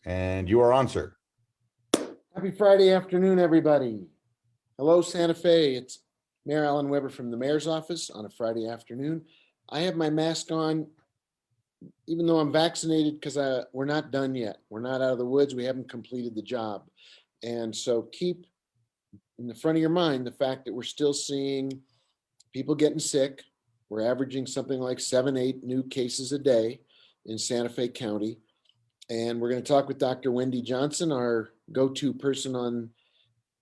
And you are on, sir. Happy Friday afternoon, everybody. Hello, Santa Fe. It's Mayor Alan Weber from the mayor's office on a Friday afternoon. I have my mask on, even though I'm vaccinated, because we're not done yet. We're not out of the woods. We haven't completed the job. And so keep in the front of your mind the fact that we're still seeing people getting sick. We're averaging something like 7, 8 new cases a day in Santa Fe County. And we're going to talk with Dr. Wendy Johnson, our go-to person on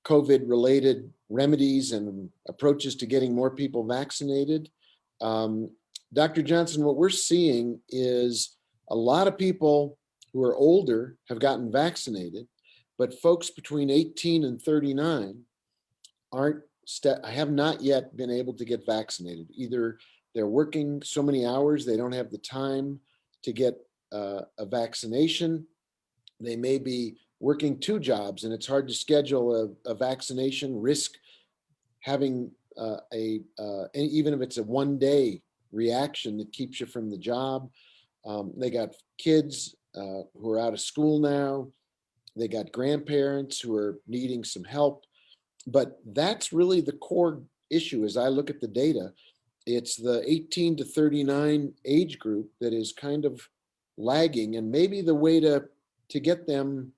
COVID-related remedies and approaches to getting more people vaccinated. Dr. Johnson, what we're seeing is a lot of people who are older have gotten vaccinated, but folks between 18 and 39 have not yet been able to get vaccinated. Either they're working so many hours, they don't have the time to get a vaccination. They may be working 2 jobs and it's hard to schedule a vaccination, risk having even if it's a 1-day reaction that keeps you from the job. They got kids who are out of school now. They got grandparents who are needing some help. But that's really the core issue as I look at the data. It's the 18 to 39 age group that is kind of lagging, and maybe the way to get them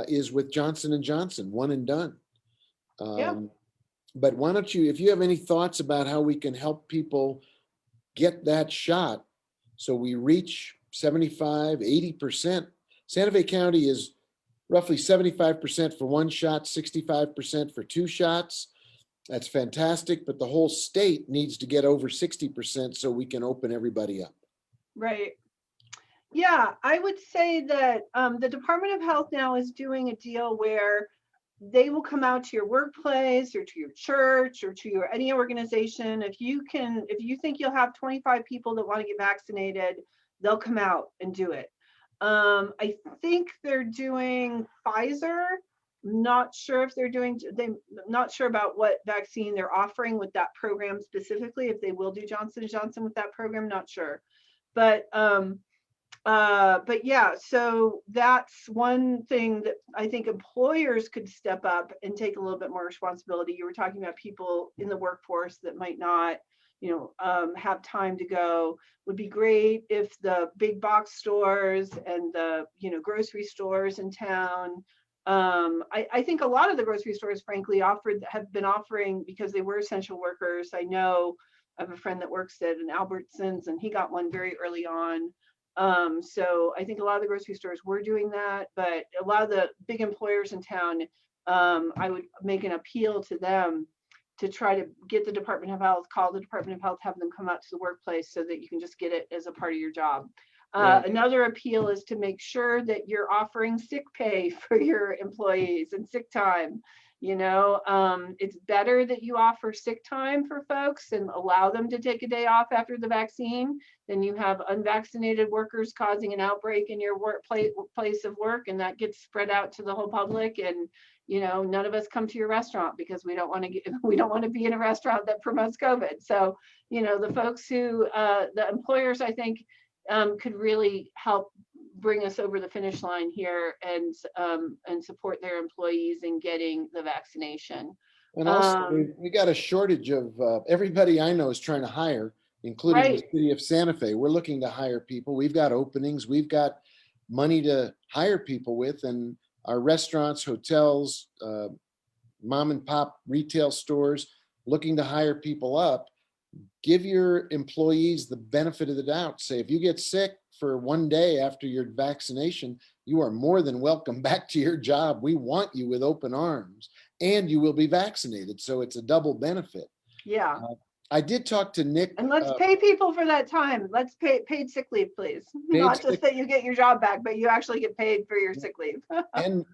is with Johnson and Johnson, one and done. Yeah. But why don't you, if you have any thoughts about how we can help people get that shot so we reach 75, 80%. Santa Fe County is roughly 75% for 1 shot, 65% for 2 shots. That's fantastic, but the whole state needs to get over 60% so we can open everybody up. Right. Yeah, I would say that the Department of Health now is doing a deal where they will come out to your workplace or to your church or to your any organization. If you think you'll have 25 people that want to get vaccinated, they'll come out and do it. I think they're doing Pfizer. Not sure if not sure about what vaccine they're offering with that program specifically. If they will do Johnson & Johnson with that program, not sure. But yeah, so that's one thing that I think employers could step up and take a little bit more responsibility. You were talking about people in the workforce that might not, have time to go. Would be great if the big box stores and the, grocery stores in town. I think a lot of the grocery stores, frankly, have been offering because they were essential workers. I know I have a friend that works at an Albertsons and he got one very early on. So I think a lot of the grocery stores were doing that, but a lot of the big employers in town, I would make an appeal to them to try to get the Department of Health, call the Department of Health, have them come out to the workplace so that you can just get it as a part of your job. Another appeal is to make sure that you're offering sick pay for your employees and sick time. It's better that you offer sick time for folks and allow them to take a day off after the vaccine than you have unvaccinated workers causing an outbreak in your place of work, and that gets spread out to the whole public. And none of us come to your restaurant because we don't want to be in a restaurant that promotes COVID. So the folks who the employers, I think, could really help bring us over the finish line here and support their employees in getting the vaccination. And also, we got a shortage of everybody I know is trying to hire, including the city of Santa Fe. We're looking to hire people. We've got openings. We've got money to hire people with, and our restaurants, hotels, mom and pop retail stores looking to hire people up. Give your employees the benefit of the doubt. Say, if you get sick for 1 day after your vaccination, you are more than welcome back to your job. We want you with open arms, and you will be vaccinated. So it's a double benefit. Yeah. I did talk to Nick. And let's pay people for that time. Let's pay paid sick leave, please. Not just that you get your job back, but you actually get paid for your sick leave.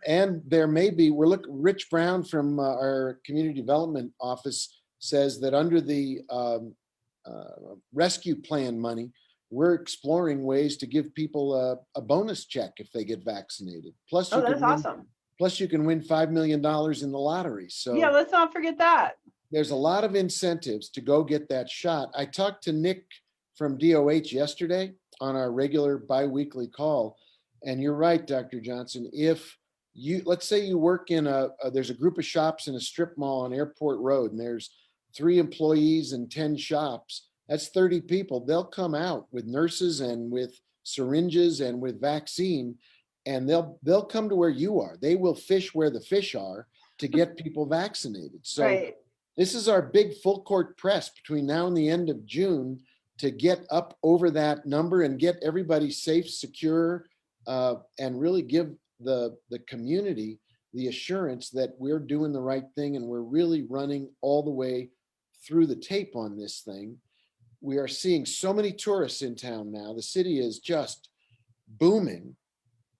and there may be, Rich Brown from our community development office says that under the rescue plan money, we're exploring ways to give people a bonus check if they get vaccinated. Plus, that's awesome. Plus, you can win $5 million in the lottery. So yeah, let's not forget that. There's a lot of incentives to go get that shot. I talked to Nick from DOH yesterday on our regular biweekly call, And you're right, Dr. Johnson. If you, let's say you work in there's a group of shops in a strip mall on Airport Road, and there's 3 employees and 10 shops, that's 30 people. They'll come out with nurses and with syringes and with vaccine, and they'll come to where you are. They will fish where the fish are to get people vaccinated. So Right. this is our big full court press between now and the end of June to get up over that number and get everybody safe, secure, and really give the community the assurance that we're doing the right thing and we're really running all the way through the tape on this thing. We are seeing so many tourists in town now. The city is just booming.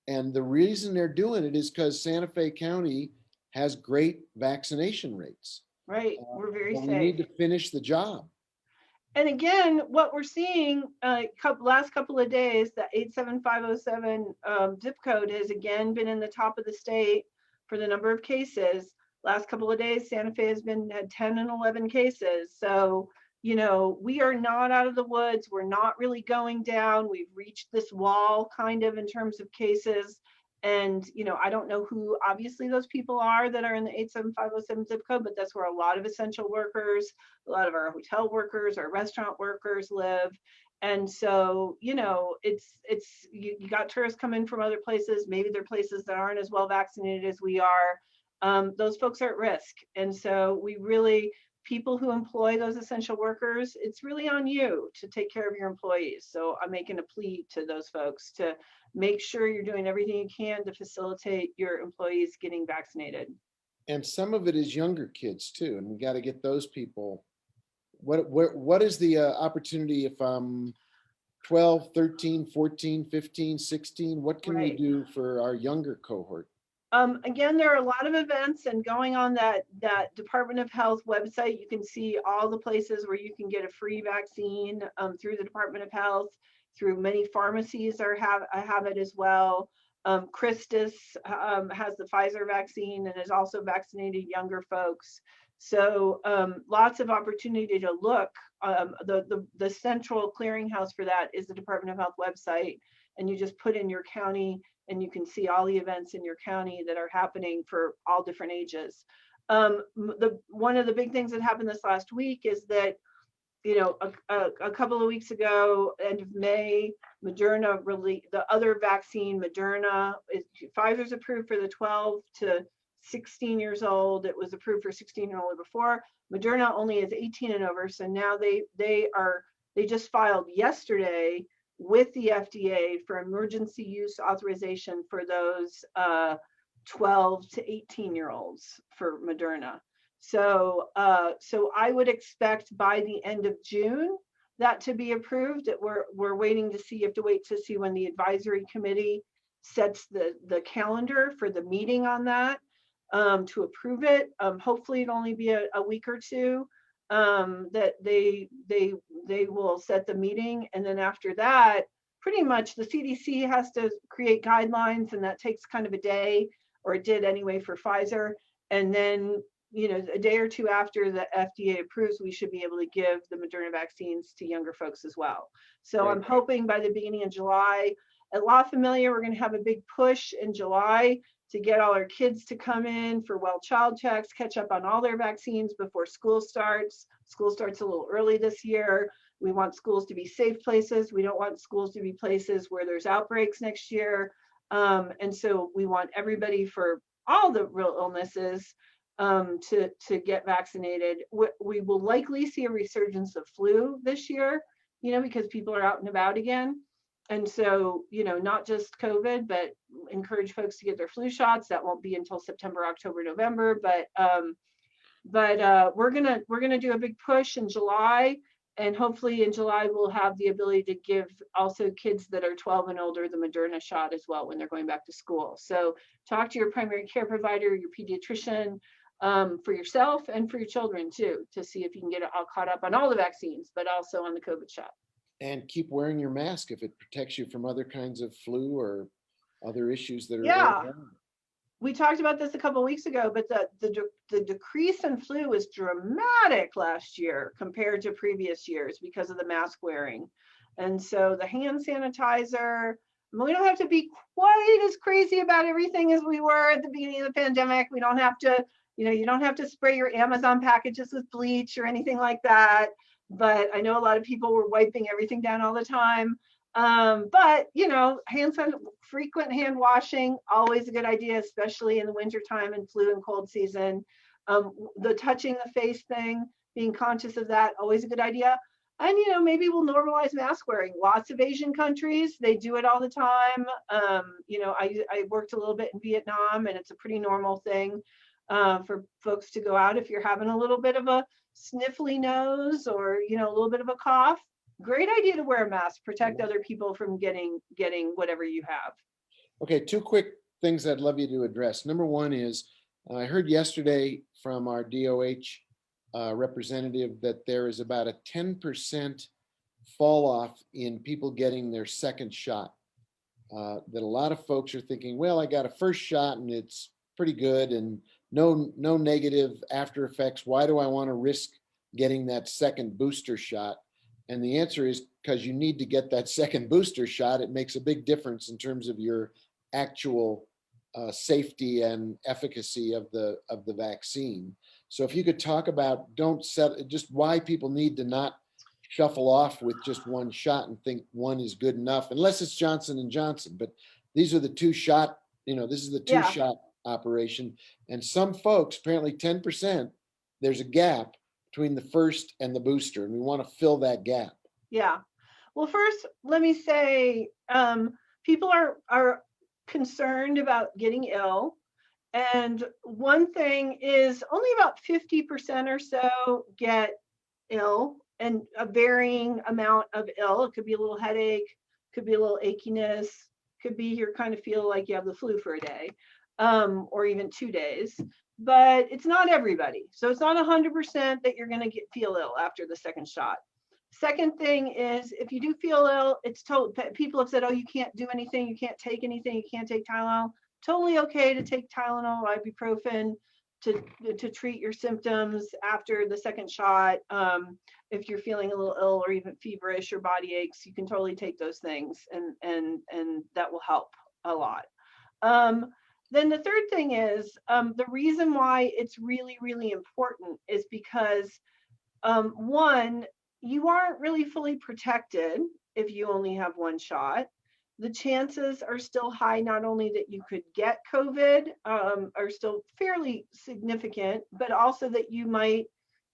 And the reason they're doing it is because Santa Fe County has great vaccination rates. Right. We're very But we safe. need to finish the job. And again, what we're seeing last couple of days, the 87507 zip code has again been in the top of the state for the number of cases. Last couple of days, Santa Fe has had 10 and 11 cases. So, you know, we are not out of the woods. We're not really going down. We've reached this wall kind of in terms of cases. And, you know, I don't know who obviously those people are that are in the 87507 zip code, but that's where a lot of essential workers, a lot of our hotel workers, our restaurant workers live. And so, you know, you got tourists coming from other places. Maybe they're places that aren't as well vaccinated as we are. Those folks are at risk. And so we really, people who employ those essential workers, it's really on you to take care of your employees. So I'm making a plea to those folks to make sure you're doing everything you can to facilitate your employees getting vaccinated. And some of it is younger kids too. And we got to get those people. What is the opportunity if I'm 12, 13, 14, 15, 16? What can we Right. do for our younger cohort? Again, there are a lot of events, and going on that Department of Health website, you can see all the places where you can get a free vaccine through the Department of Health, through many pharmacies have it as well. Christus has the Pfizer vaccine and has also vaccinated younger folks. So lots of opportunity to look. The central clearinghouse for that is the Department of Health website, and you just put in your county and you can see all the events in your county that are happening for all different ages. One of the big things that happened this last week is that, you know, a couple of weeks ago, end of May, Moderna released the other vaccine. Pfizer's approved for the 12 to 16 years old. It was approved for 16 and older before. Moderna only is 18 and over. So now they just filed yesterday with the FDA for emergency use authorization for those 12 to 18-year-olds for Moderna. So I would expect by the end of June that to be approved. We're waiting to see, wait to see when the advisory committee sets the calendar for the meeting on that to approve it. Hopefully it'll only be a week or two. That they will set the meeting, and then after that, pretty much the CDC has to create guidelines, and that takes kind of a day, or it did anyway for Pfizer. And then, you know, a day or two after the FDA approves, we should be able to give the Moderna vaccines to younger folks as well. So Right. I'm hoping by the beginning of July. At La Familia, we're going to have a big push in July to get all our kids to come in for well child checks, catch up on all their vaccines before school starts. School starts a little early this year. We want schools to be safe places. We don't want schools to be places where there's outbreaks next year. And so we want everybody for all the real illnesses to get vaccinated. We will likely see a resurgence of flu this year, you know, because people are out and about again. And so, you know, not just COVID, but encourage folks to get their flu shots. That won't be until September, October, November. But we're gonna do a big push in July, and hopefully in July we'll have the ability to give also kids that are 12 and older the Moderna shot as well when they're going back to school. So talk to your primary care provider, your pediatrician, for yourself and for your children too, to see if you can get all caught up on all the vaccines, but also on the COVID shot. And keep wearing your mask if it protects you from other kinds of flu or other issues that are Yeah. around. We talked about this a couple of weeks ago, but the decrease in flu was dramatic last year compared to previous years because of the mask wearing. And so the hand sanitizer, We don't have to be quite as crazy about everything as we were at the beginning of the pandemic. We don't have to, you don't have to spray your Amazon packages with bleach or anything like that. But I know a lot of people were wiping everything down all the time. But frequent hand washing, always a good idea, especially in the wintertime and flu and cold season. The touching the face thing, being conscious of that, always a good idea. And maybe we'll normalize mask wearing. Lots of Asian countries, they do it all the time. I worked a little bit in Vietnam, and it's a pretty normal thing for folks to go out if you're having a little bit of a sniffly nose or a little bit of a cough. Great idea to wear a mask, protect other people from getting whatever you have. Okay, two quick things I'd love you to address. Number one is, I heard yesterday from our DOH representative that there is about a 10% fall off in people getting their second shot. That a lot of folks are thinking, well, I got a first shot and it's pretty good and no negative after effects. Why do I want to risk getting that second booster shot? And the answer is because you need to get that second booster shot. It makes a big difference in terms of your actual safety and efficacy of the vaccine. So if you could talk about just why people need to not shuffle off with just one shot and think one is good enough, unless it's Johnson and Johnson. But these are the two shot, this is the two shot operation. And some folks, apparently 10%, there's a gap between the first and the booster, and we want to fill that gap. Yeah. Well, first, let me say, people are concerned about getting ill. And one thing is only about 50% or so get ill, and a varying amount of ill. It could be a little headache, could be a little achiness, could be you kind of feel like you have the flu for a day, or even 2 days. But it's not everybody. So it's not 100% that you're going to feel ill after the second shot. Second thing is, if you do feel ill, it's told that people have said, oh, you can't do anything, you can't take anything, you can't take Tylenol. Totally okay to take Tylenol, ibuprofen to treat your symptoms after the second shot. If you're feeling a little ill or even feverish or body aches, you can totally take those things, and that will help a lot. Then the third thing is, the reason why it's really, really important is because, one, you aren't really fully protected if you only have one shot. The chances are still high, not only that you could get COVID, are still fairly significant, but also that you might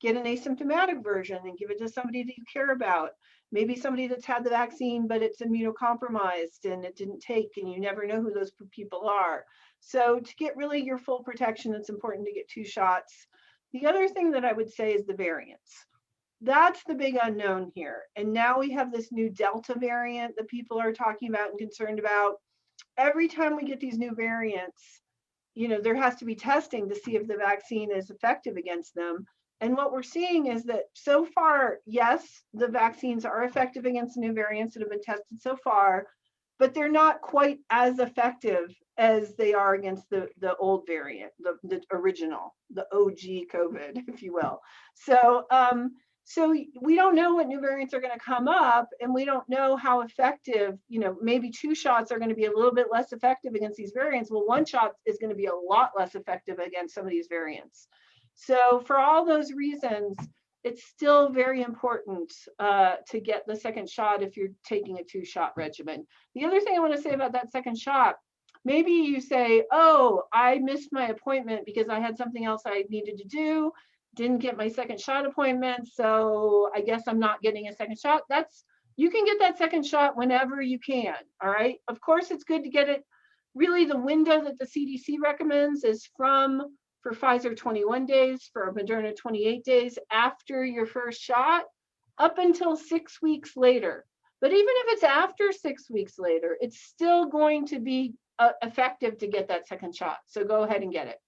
get an asymptomatic version and give it to somebody that you care about. Maybe somebody that's had the vaccine, but it's immunocompromised and it didn't take, and you never know who those people are. So to get really your full protection, it's important to get 2 shots. The other thing that I would say is the variants. That's the big unknown here. And now we have this new Delta variant that people are talking about and concerned about. Every time we get these new variants, there has to be testing to see if the vaccine is effective against them. And what we're seeing is that so far, yes, the vaccines are effective against new variants that have been tested so far, but they're not quite as effective as they are against the old variant, the original, the OG COVID, if you will. So we don't know what new variants are going to come up, and we don't know how effective, maybe 2 shots are going to be a little bit less effective against these variants. Well, 1 shot is going to be a lot less effective against some of these variants. So for all those reasons, it's still very important to get the second shot if you're taking a 2-shot regimen. The other thing I want to say about that second shot, maybe you say, oh, I missed my appointment because I had something else I needed to do, didn't get my second shot appointment, so I guess I'm not getting a second shot. You can get that second shot whenever you can, all right? Of course, it's good to get it. Really, the window that the CDC recommends is for Pfizer 21 days, for Moderna 28 days after your first shot, up until 6 weeks later. But even if it's after 6 weeks later, it's still going to be effective to get that second shot. So go ahead and get it.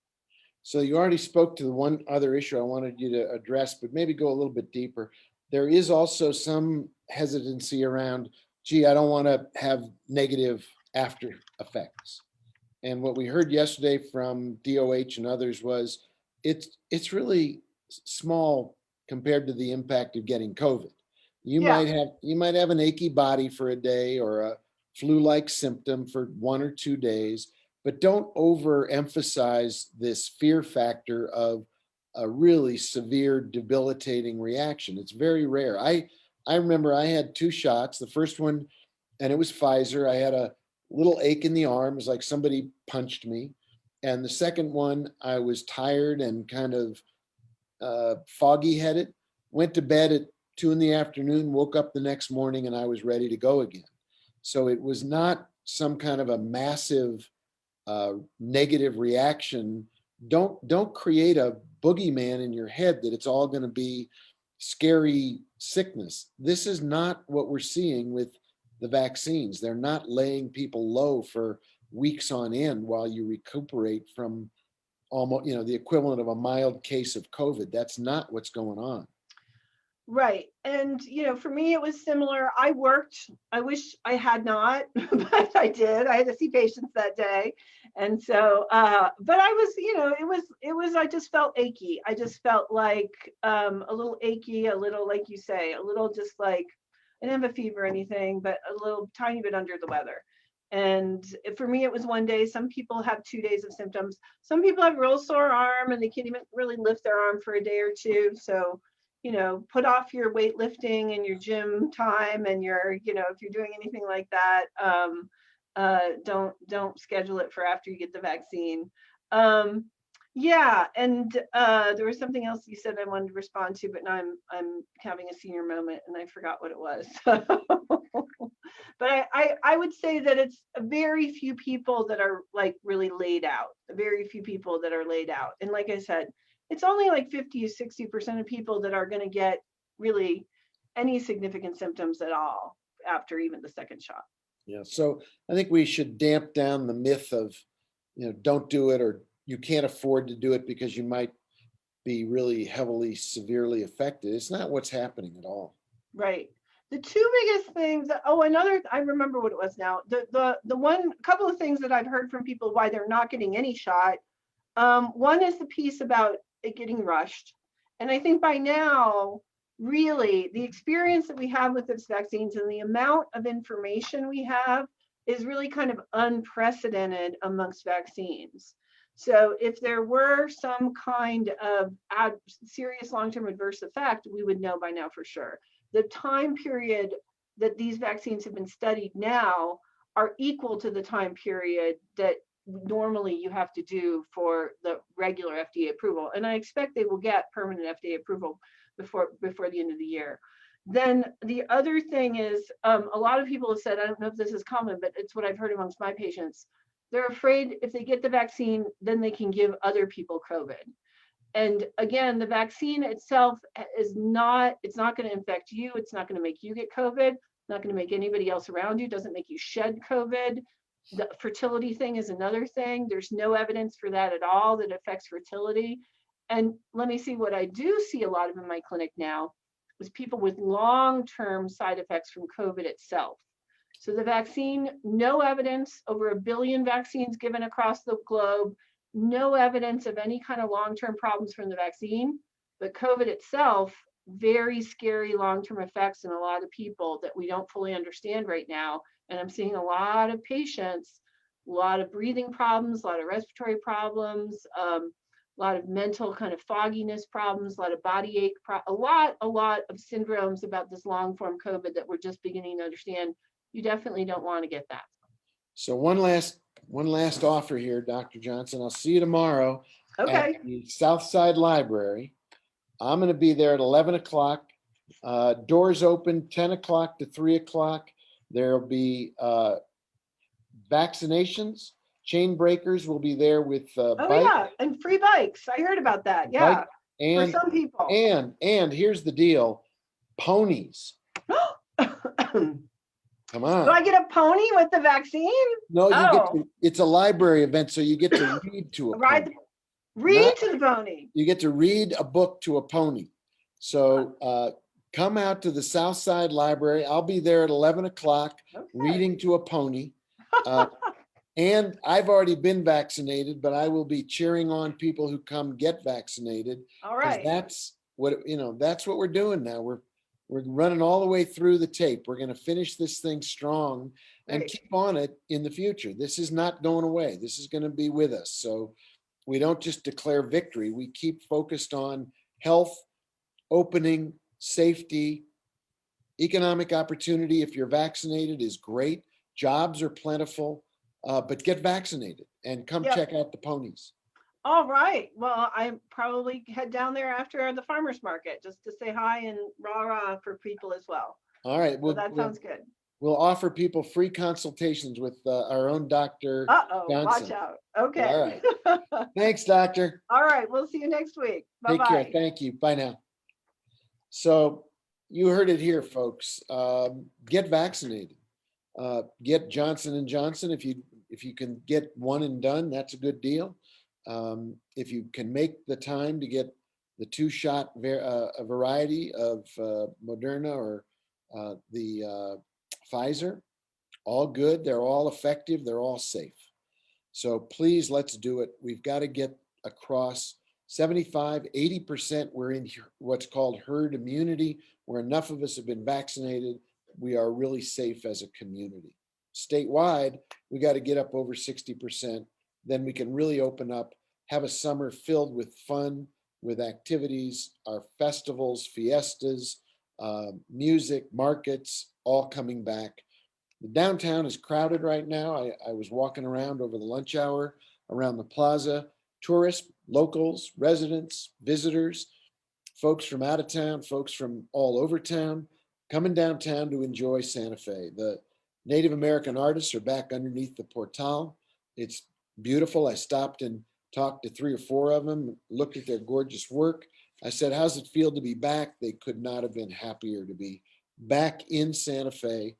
So you already spoke to the one other issue I wanted you to address, but maybe go a little bit deeper. There is also some hesitancy around, gee, I don't want to have negative after effects. And what we heard yesterday from DOH and others was it's really small compared to the impact of getting COVID. You might have an achy body for a day or flu-like symptom for 1 or 2 days, but don't overemphasize this fear factor of a really severe debilitating reaction. It's very rare. I remember I had 2 shots. The first one, and it was Pfizer. I had a little ache in the arm. It was like somebody punched me. And the second one, I was tired and kind of foggy headed. Went to bed at 2 in the afternoon, woke up the next morning, and I was ready to go again. So it was not some kind of a massive negative reaction. Don't create a boogeyman in your head that it's all going to be scary sickness. This is not what we're seeing with the vaccines. They're not laying people low for weeks on end while you recuperate from almost, the equivalent of a mild case of COVID. That's not what's going on. Right. And, for me, it was similar. I worked, I wish I had not, but I did. I had to see patients that day. And so, but I was, I just felt achy. I just felt like a little achy, a little, like you say, a little just like, I didn't have a fever or anything, but a little tiny bit under the weather. And for me, it was 1 day. Some people have 2 days of symptoms. Some people have real sore arm and they can't even really lift their arm for a day or two. So, put off your weightlifting and your gym time and your, if you're doing anything like that, don't schedule it for after you get the vaccine. Yeah, and there was something else you said I wanted to respond to, but now I'm having a senior moment and I forgot what it was. But I would say that it's very few people that are like really laid out, very few people that are laid out. And like I said, it's only like 50 to 60% of people that are going to get really any significant symptoms at all after even the second shot. Yeah. So I think we should damp down the myth of, don't do it, or you can't afford to do it because you might be really heavily, severely affected. It's not what's happening at all. Right. The two biggest things, I remember what it was now. The couple of things that I've heard from people why they're not getting any shot. One is the piece about it getting rushed. And I think by now, really, the experience that we have with these vaccines and the amount of information we have is really kind of unprecedented amongst vaccines. So if there were some kind of serious long-term adverse effect, we would know by now for sure. The time period that these vaccines have been studied now are equal to the time period that normally you have to do for the regular FDA approval. And I expect they will get permanent FDA approval before the end of the year. Then the other thing is, a lot of people have said, I don't know if this is common, but it's what I've heard amongst my patients. They're afraid if they get the vaccine, then they can give other people COVID. And again, the vaccine itself it's not going to infect you. It's not going to make you get COVID. Not going to make anybody else around you. Doesn't make you shed COVID. The fertility thing is another thing. There's no evidence for that at all that affects fertility. And let me see, what I do see a lot of in my clinic now is people with long-term side effects from COVID itself. So the vaccine, no evidence, over 1 billion vaccines given across the globe, no evidence of any kind of long-term problems from the vaccine, but COVID itself, very scary long-term effects in a lot of people that we don't fully understand right now. And I'm seeing a lot of patients, a lot of breathing problems, a lot of respiratory problems, a lot of mental kind of fogginess problems, a lot of body ache, a lot of syndromes about this long form COVID that we're just beginning to understand. You definitely don't want to get that. So one last offer here, Dr. Johnson. I'll see you tomorrow Okay. at the Southside Library. I'm going to be there at 11 o'clock. Doors open 10 o'clock to 3 o'clock. There'll be vaccinations. Chain Breakers will be there with bikes. Yeah, and free bikes. I heard about that. Yeah, for some people. And here's the deal: ponies. Come on. Do I get a pony with the vaccine? No, you get to. It's a library event, so you get to read to a pony. Read to the pony. You get to read a book to a pony. So come out to the Southside Library. I'll be there at 11 o'clock reading to a pony. And I've already been vaccinated, but I will be cheering on people who come get vaccinated. All right. That's what we're doing now. We're running all the way through the tape. We're going to finish this thing strong. and Great. keep on it in the future. This is not going away. This is going to be with us. So we don't just declare victory. We keep focused on health, opening, safety, economic opportunity. If you're vaccinated is great. Jobs are plentiful, but get vaccinated and come Yep. check out the ponies. All right. Well, I probably head down there after the farmer's market just to say hi and rah rah for people as well. All right, So that sounds good. we'll offer people free consultations with our own Dr. Uh-oh, watch Johnson. out. All Okay. right. Thanks, doctor. All right. We'll see you next week. Take care. Bye-bye. Thank you. Bye now. So you heard it here, folks. Get vaccinated. Get Johnson and Johnson. If you can get one and done, that's a good deal. If you can make the time to get the two-shot a variety of Moderna or the Pfizer, all good. They're all effective. They're all safe. So please, let's do it. We've got to get across 75, 80%. We're in what's called herd immunity, where enough of us have been vaccinated. We are really safe as a community. Statewide, we got to get up over 60%. Then we can really open up, have a summer filled with fun, with activities, our festivals, fiestas, music, markets, all coming back. The downtown is crowded right now. I was walking around over the lunch hour around the plaza. Tourists, locals, residents, visitors, folks from out of town, folks from all over town, coming downtown to enjoy Santa Fe. The Native American artists are back underneath the portal. It's beautiful. I stopped and talked to 3 or 4 of them, looked at their gorgeous work. I said, how's it feel to be back? They could not have been happier to be back in Santa Fe,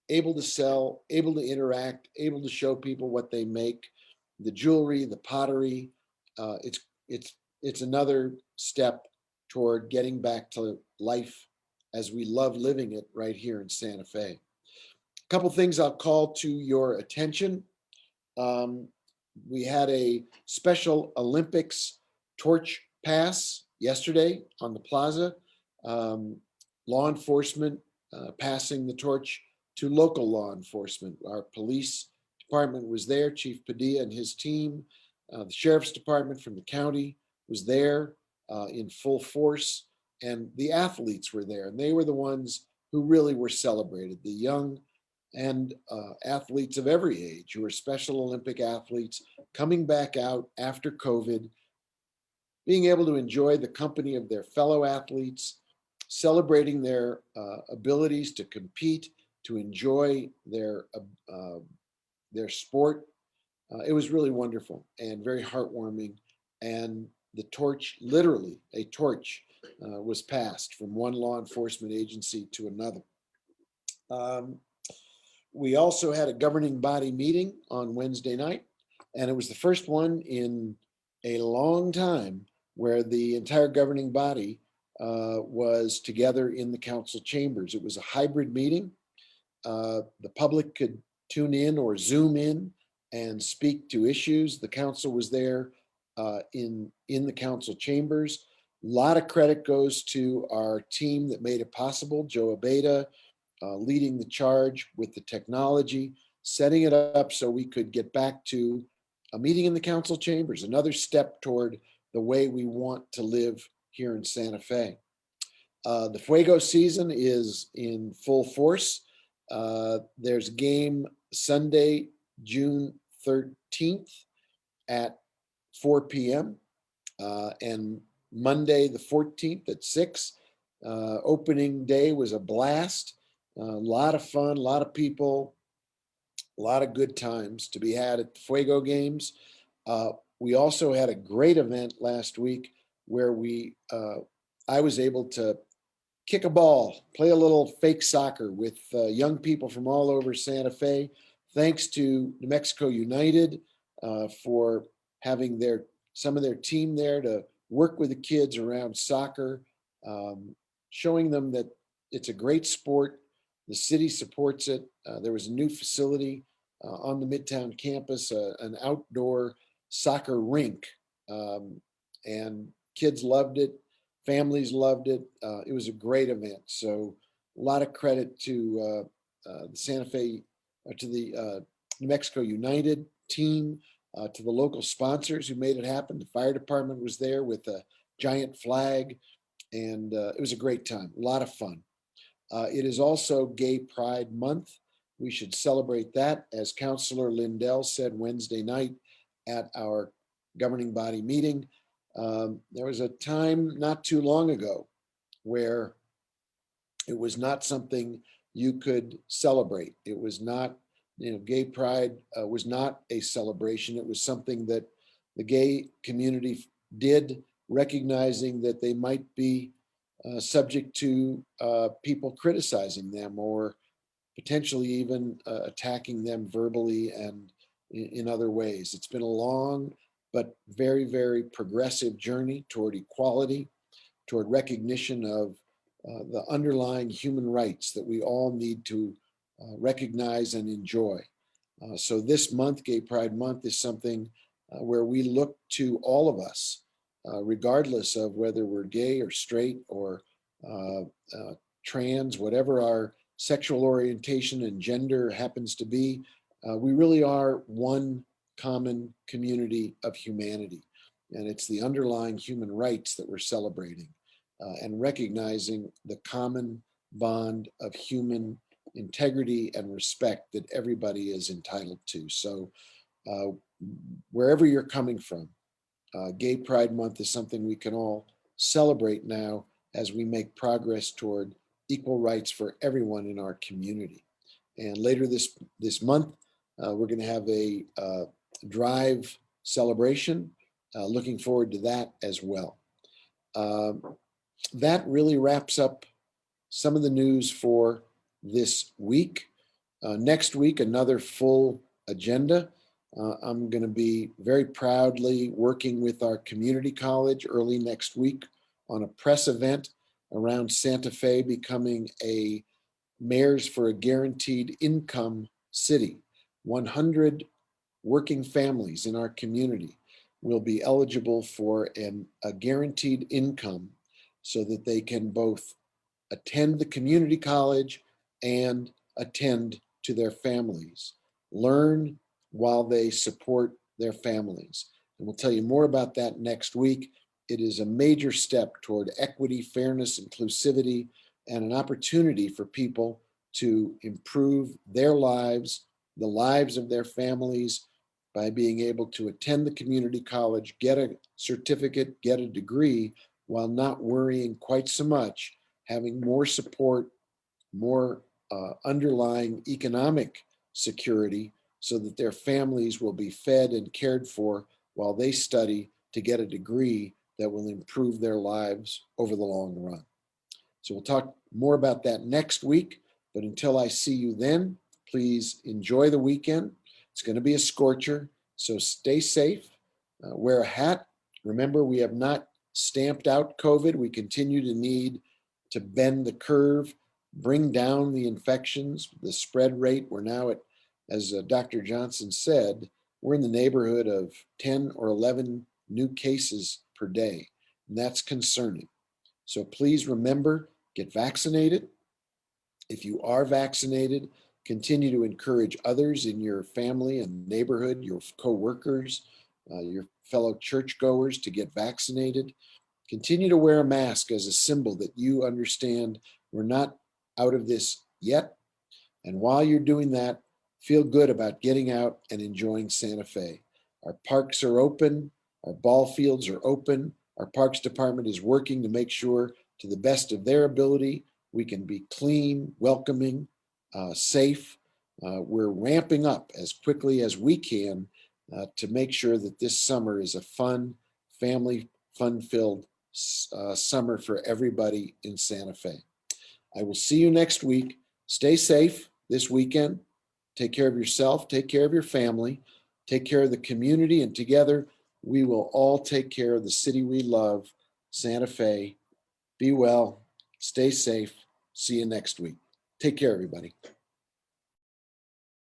able to sell, able to interact, able to show people what they make, the jewelry, the pottery. It's another step toward getting back to life as we love living it right here in Santa Fe. A couple things I'll call to your attention. We had a Special Olympics torch pass yesterday on the plaza. Law enforcement passing the torch to local law enforcement. Our police department was there, Chief Padilla and his team. The sheriff's department from the county was there in full force, and the athletes were there, and they were the ones who really were celebrated, the young and athletes of every age who are Special Olympic athletes coming back out after COVID, being able to enjoy the company of their fellow athletes, celebrating their abilities to compete, to enjoy their sport. It was really wonderful and very heartwarming. And the torch, literally a torch, was passed from one law enforcement agency to another. We also had a governing body meeting on Wednesday night, and it was the first one in a long time where the entire governing body was together in the council chambers. It was a hybrid meeting. The public could tune in or Zoom in and speak to issues. The council was there in the council chambers. A lot of credit goes to our team that made it possible. Joe Abeda leading the charge with the technology, setting it up so we could get back to a meeting in the council chambers, another step toward the way we want to live here in Santa Fe. The Fuego season is in full force. There's a game Sunday, June 13th at 4 p.m. And Monday, the 14th at 6. Opening day was a blast. A lot of fun, a lot of people, a lot of good times to be had at the Fuego games. We also had a great event last week where I was able to kick a ball, play a little fake soccer with young people from all over Santa Fe. Thanks to New Mexico United for having some of their team there to work with the kids around soccer, showing them that it's a great sport. The city supports it. There was a new facility on the Midtown campus, an outdoor soccer rink, and kids loved it. Families loved it. It was a great event. So a lot of credit to the Santa Fe, to the New Mexico United team, to the local sponsors who made it happen. The fire department was there with a giant flag, and it was a great time, a lot of fun. It is also Gay Pride Month. We should celebrate that, as Councilor Lindell said Wednesday night at our governing body meeting. There was a time not too long ago where it was not something you could celebrate. It was not, gay pride was not a celebration. It was something that the gay community did, recognizing that they might be subject to people criticizing them or potentially even attacking them verbally and in other ways. It's been a long but very, very progressive journey toward equality, toward recognition of the underlying human rights that we all need to recognize and enjoy. So this month, Gay Pride Month, is something where we look to all of us, regardless of whether we're gay or straight or trans, whatever our sexual orientation and gender happens to be. We really are one common community of humanity. And it's the underlying human rights that we're celebrating and recognizing the common bond of human integrity and respect that everybody is entitled to. So wherever you're coming from, Gay Pride Month is something we can all celebrate now as we make progress toward equal rights for everyone in our community. And later this month, we're going to have a drive celebration. Looking forward to that as well. That really wraps up some of the news for this week. Next week, another full agenda. I'm going to be very proudly working with our community college early next week on a press event around Santa Fe becoming a Mayors for a Guaranteed Income city. 100 working families in our community will be eligible for a guaranteed income so that they can both attend the community college and attend to their families, learn while they support their families. And we'll tell you more about that next week. It is a major step toward equity, fairness, inclusivity, and an opportunity for people to improve their lives, the lives of their families, by being able to attend the community college, get a certificate, get a degree, while not worrying quite so much, having more support, more underlying economic security so that their families will be fed and cared for while they study to get a degree that will improve their lives over the long run. So we'll talk more about that next week, but until I see you then, please enjoy the weekend. It's going to be a scorcher, so stay safe, wear a hat. Remember, we have not stamped out COVID. We continue to need to bend the curve, bring down the infections, the spread rate. We're now at, as Dr. Johnson said, we're in the neighborhood of 10 or 11 new cases per day, and that's concerning. So please remember, get vaccinated. If you are vaccinated, continue to encourage others in your family and neighborhood, your co-workers, your fellow churchgoers to get vaccinated. Continue to wear a mask as a symbol that you understand we're not out of this yet. And while you're doing that, feel good about getting out and enjoying Santa Fe. Our parks are open, our ball fields are open. Our Parks Department is working to make sure, to the best of their ability, we can be clean, welcoming, safe. We're ramping up as quickly as we can to make sure that this summer is a fun, family, fun-filled summer for everybody in Santa Fe. I will see you next week. Stay safe this weekend. Take care of yourself, take care of your family, take care of the community, and together we will all take care of the city we love, Santa Fe. Be well, stay safe. See you next week. Take care, everybody.